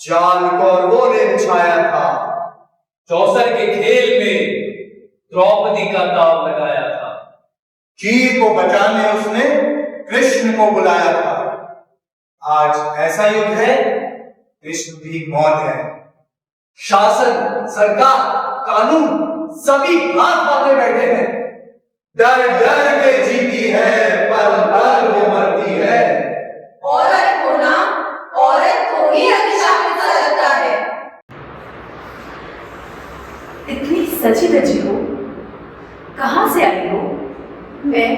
जाल कौरवों ने बिछाया था। चौसर के खेल में द्रौपदी का दाव लगाया था। चीर को बचाने उसने कृष्ण को बुलाया था। आज ऐसा युग है, कृष्ण भी मौत है। शासन, सरकार, कानून सभी हाथ बांधे बैठे हैं। डर डर के जीती है, पल पल वो मरती है। औरत होना औरत को ही अभिशापित सा लगता है। इतनी सजी धजी हो, कहाँ से आई हो? मैं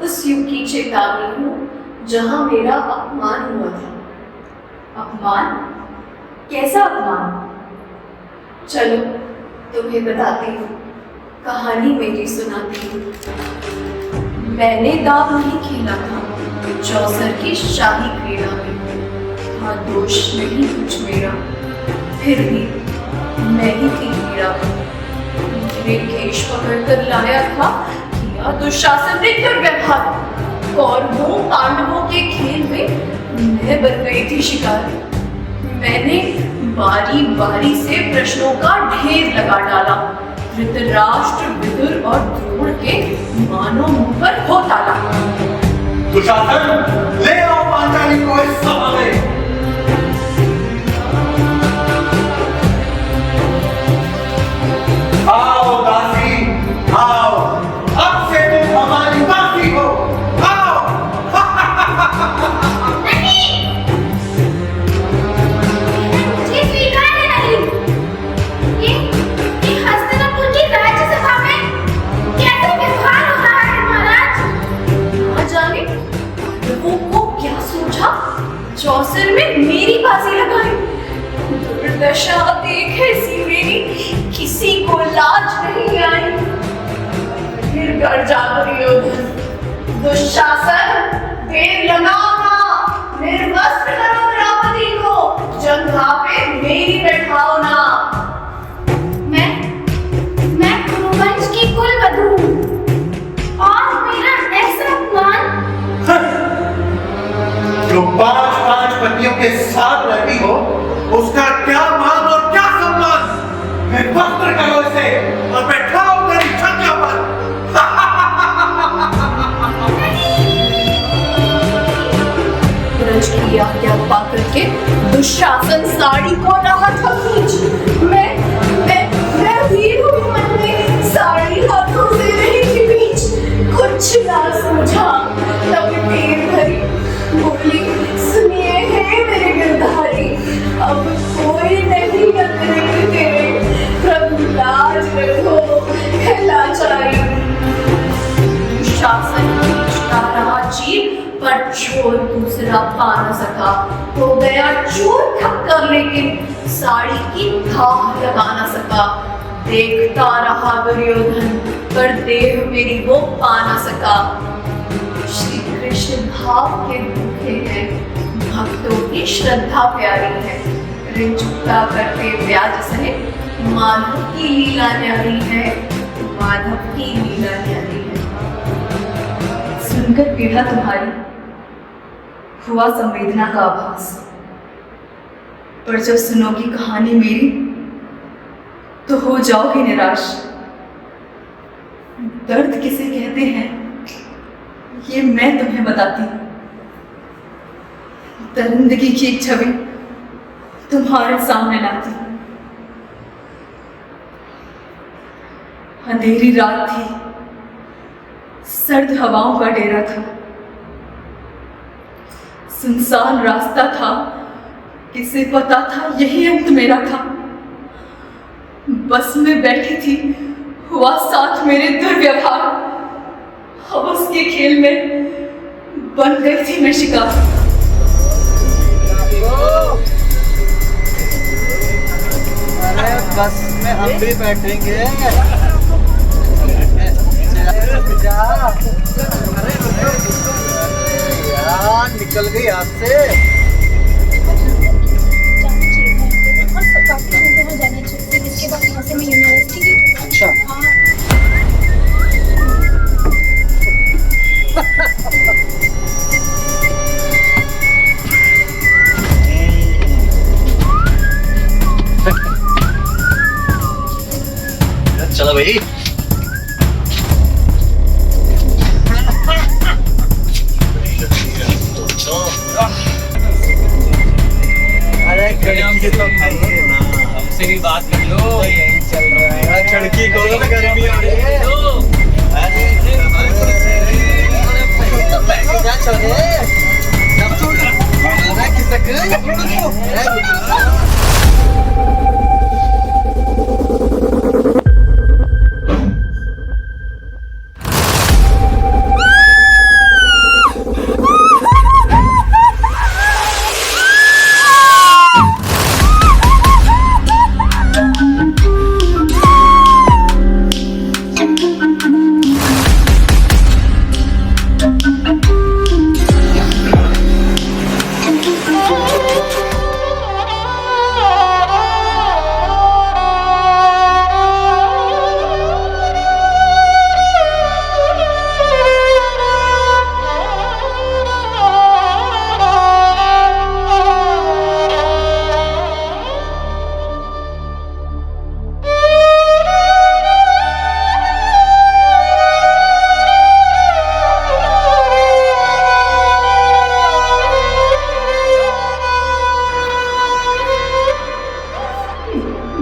उस युग की चेतावनी हूँ जहाँ मेरा अपमान हुआ था। अपमान? कैसा अपमान? चलो तुम्हें बताती हूँ, कहानी मेरी सुनाती हूँ। मैंने दाव नहीं खेला था चौसर की शाही क्रीड़ा में, हाँ दोष नहीं कुछ मेरा, फिर भी मैं ही थी पीड़ा। मेरे केश पकड़कर लाया था, किया दुशासन ने दुर्व्यवहार। कौरवों पांडवों के खेल में मैं बन गई थी शिकार। मैंने बारी बारी से प्रश्नों का ढेर लगा डाला। धृतराष्ट्र, विदुर और द्रोण के मानो मुंह पर हो डाला। दुशासन, ले आओ पांचाली को इस सभा में। आओ दासी, आओ, अब से तुम हमारी दासी हो। आओ। मुझे स्वीकार नहीं। ये हस्तिनापुर की राज्यसभा में कैसे व्यवहार हो रहा है महाराज? ना जाने पांडवों को क्या सोचा, चौसर में मेरी बाजी लगाई। दुर्दशा देख ऐसी मेरी, किसी को लाज नहीं आई। फिर गर्जा दुर्योधन, दुशासन देर लगाओ ना, निर्वस्त्र करो द्रौपदी को, जंघा पे मेरी बैठाओ ना। मैं कुरुवंश की कुलवधू हूँ और मेरा ऐसा अपमान। जो 5-5 पतियों के साथ रहती हो, उसका क्या मान और क्या सम्मान। निर्वस्त्र करो इसे और बैठाओ मेरी छज्जा पर। ब्रज की आज्ञा पाकर के दुशासन साड़ी को रहा था खींच। मैं वीर हुई मन में, साड़ी हाथों से रही बीच। कुछ ना सूझा तब तीर धरी, बोली सुनिए हे मेरे गिरधारी, अब कोई नहीं अतिरिक्त तेरे, प्रभु लाज रखो है लाचारी। शासन खींचता रहा चीर, पर चोर दूसरा पा न सका। हो गया चोर थक्कर, लेकिन साड़ी की धाह लगा न सका। देखता रहा दुर्योधन, पर देह मेरी वो पा न सका। श्री कृष्ण भाव के भूखे हैं, भक्तों की श्रद्धा प्यारी है। ऋण चुकता करते ब्याज सहित, माधव की लीला न्यारी है, माधव की लीला न्यारी है। सुनकर पीड़ा तुम्हारी, हुआ संवेदना का आभास, पर जब सुनोगी कहानी मेरी तो हो जाओगी निराश। दर्द किसे कहते हैं ये मैं तुम्हें बताती हूँ। दरिंदगी की एक छवि तुम्हारे सामने लाती हूँ। अंधेरी रात थी, सर्द हवाओं का डेरा था, सुनसान रास्ता था, किसे पता था यही अंत मेरा था। बस में बैठी थी, हुआ साथ मेरे दुर्व्यवहार, हवस के खेल में बन गई थी मैं शिकार। अरे बस में हम भी बैठेंगे। यार निकल गई हाथ से। और काफी लोगों को जाना चाहिए, इसके बाद यहाँ से मैं यूनिवर्सिटी। अच्छा चलो भाई। अरे खिड़की तो खाइए ना, हमसे भी बात कर लो। तो यही चल रहा है। खिड़की खोलो ना, गर्मी हो रही है। अरे तो पैसे जा छोड़े। अरे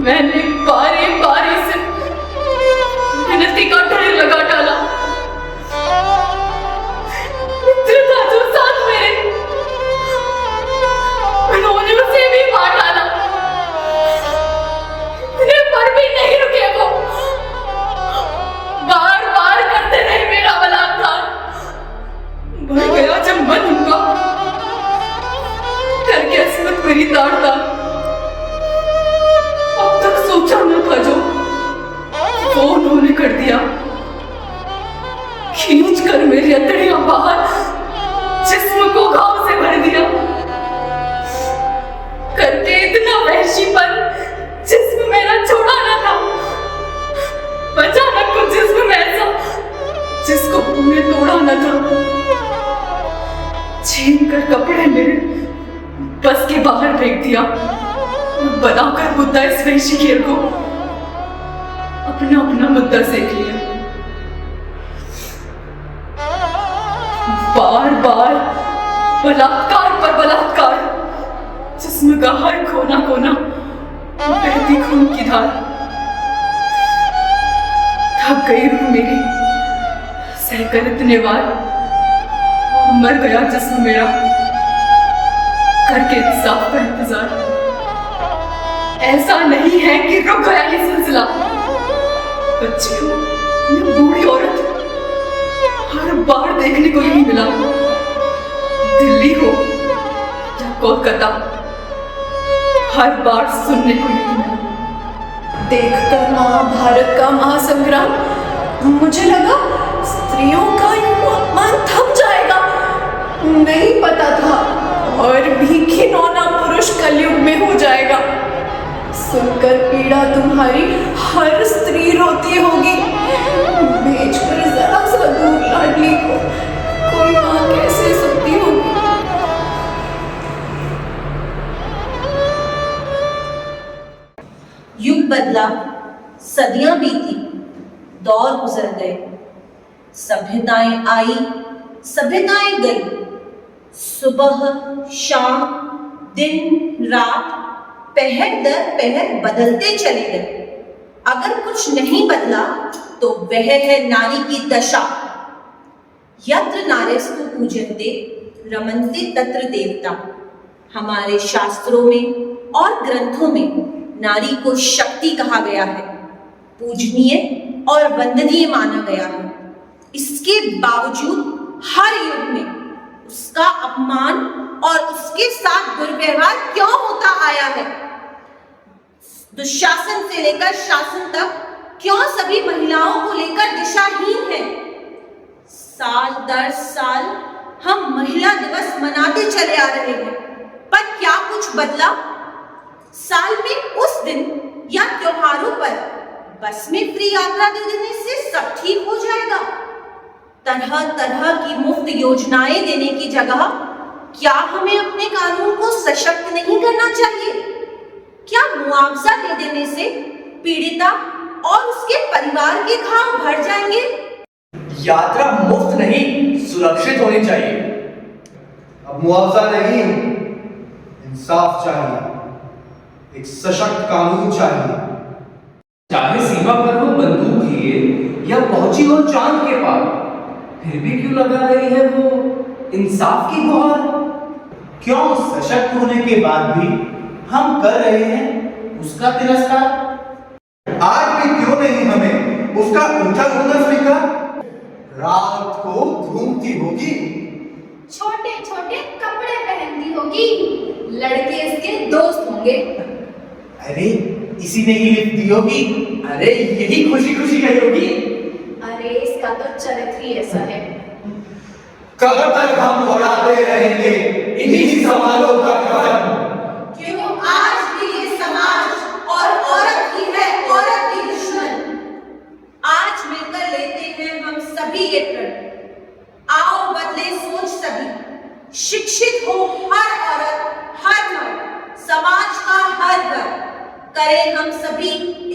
मैंने बारी बारी से विनती का ढेर लगा डाला। मित्र था जो साथ मेरे, उन्होंने उसे भी मार डाला। मेरे पर भी नहीं रुके वो, बार बार करते रहे मेरा बलात्कार। बढ़ गया जब मन उनका, करके असमत मेरी ताड़ ताड़। अब तक सोचा न था जो वो उन्होंने कर दिया, खींच कर मेरी अतड़ियां बाहर जिस्म को घाव से भर दिया। करके इतना वहशीपन जिस्म मेरा छोड़ा न था। बचा न कुछ जिस्म में ऐसा जिसको उन्हें तोड़ा न था। छीन कर कपड़े मेरे बस के बाहर फेंक दिया, बनाकर मुद्दा इस वहशी खेल को अपना अपना मुद्दा सेक लिया। बार बार बलात्कार पर बलात्कार, जिस्म का हर कोना कोना बहती खून की धार। थक गई रूह मेरी सहकर इतने बार, मर गया जिस्म मेरा करके इंसाफ का इंतजार। ऐसा नहीं है कि रुक गया ये सिलसिला। बच्ची हो या बूढ़ी औरत, हर बार देखने को यही मिला। दिल्ली हो या कोलकाता, हर बार सुनने को यही मिला। देखकर महाभारत का महासंग्राम, मुझे लगा स्त्रियों का यूं अपमान थम जाएगा। नहीं पता था और भी घिनौना पुरुष कलयुग में हो जाएगा। सुनकर पीड़ा तुम्हारी हर स्त्री रोती होगी। भेजकर जरा सा दूर लाडली को कोई माँ कैसे सकती होगी। बदला, सदियां बीती, दौर गुजर गए, सभ्यताएं आई, सभ्यताएं गई, सुबह शाम, दिन रात, पहर दर पहर बदलते चले गए। अगर कुछ नहीं बदला तो वह है नारी की दशा। यत्र नार्यस्तु पूज्यन्ते रमन्ते तत्र देवता। हमारे शास्त्रों में और ग्रंथों में नारी को शक्ति कहा गया है, पूजनीय और वंदनीय माना गया है। इसके बावजूद हर युग में उसका अपमान और उसके साथ दुर्व्यवहार क्यों होता आया है? दुशासन से लेकर शासन तक क्यों सभी महिलाओं को लेकर दिशाहीन है? साल दर साल हम महिला दिवस मनाते चले आ रहे हैं, पर क्या कुछ बदला? साल में उस दिन या त्योहारों पर बस में फ्री यात्रा दे देने से सब ठीक हो जाएगा? तरह तरह की मुफ्त योजनाएं देने की जगह क्या हमें अपने कानून को सशक्त नहीं करना चाहिए? क्या मुआवजा दे देने से पीड़िता और उसके परिवार के घाव भर जाएंगे? यात्रा मुफ्त नहीं, सुरक्षित होनी चाहिए। अब मुआवजा नहीं, इंसाफ चाहिए, एक सशक्त कानून चाहिए। चाहे सीमा पर हो बंदूक लिए या पहुंची हो चांद के पार, फिर भी क्यों लगा रही है वो इंसाफ की गुहार? क्यों सशक्त होने के बाद भी हम कर रहे हैं उसका तिरस्कार? आज भी क्यों नहीं हमें उसका ऊंचा होना स्वीकार? रात को घूमती होगी, छोटे छोटे कपड़े पहनती होगी, लड़के इसके दोस्त होंगे। अरे इसी ने ही लिफ्ट दी होगी, अरे यही खुशी खुशी गई होगी। अरे इसका तो चरित्र ही ऐसा है। कब तक हम उड़ाते रहेंगे इन्हीं सवालों का कफन? क्यों आज भी ये समाज और औरत ही है औरत की दुश्मन? आज मिलकर लेते हैं हम सभी ये प्रण, आओ बदले सोच सभी, शिक्षित हो हर औरत हर मर्द, समाज का हर वर्ग, करें हम सभी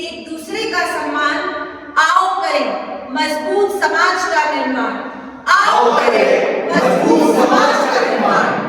एक दूसरे का सम्मान, आओ करें मजबूत समाज का निर्माण, आओ करें मजबूत समाज का निर्माण।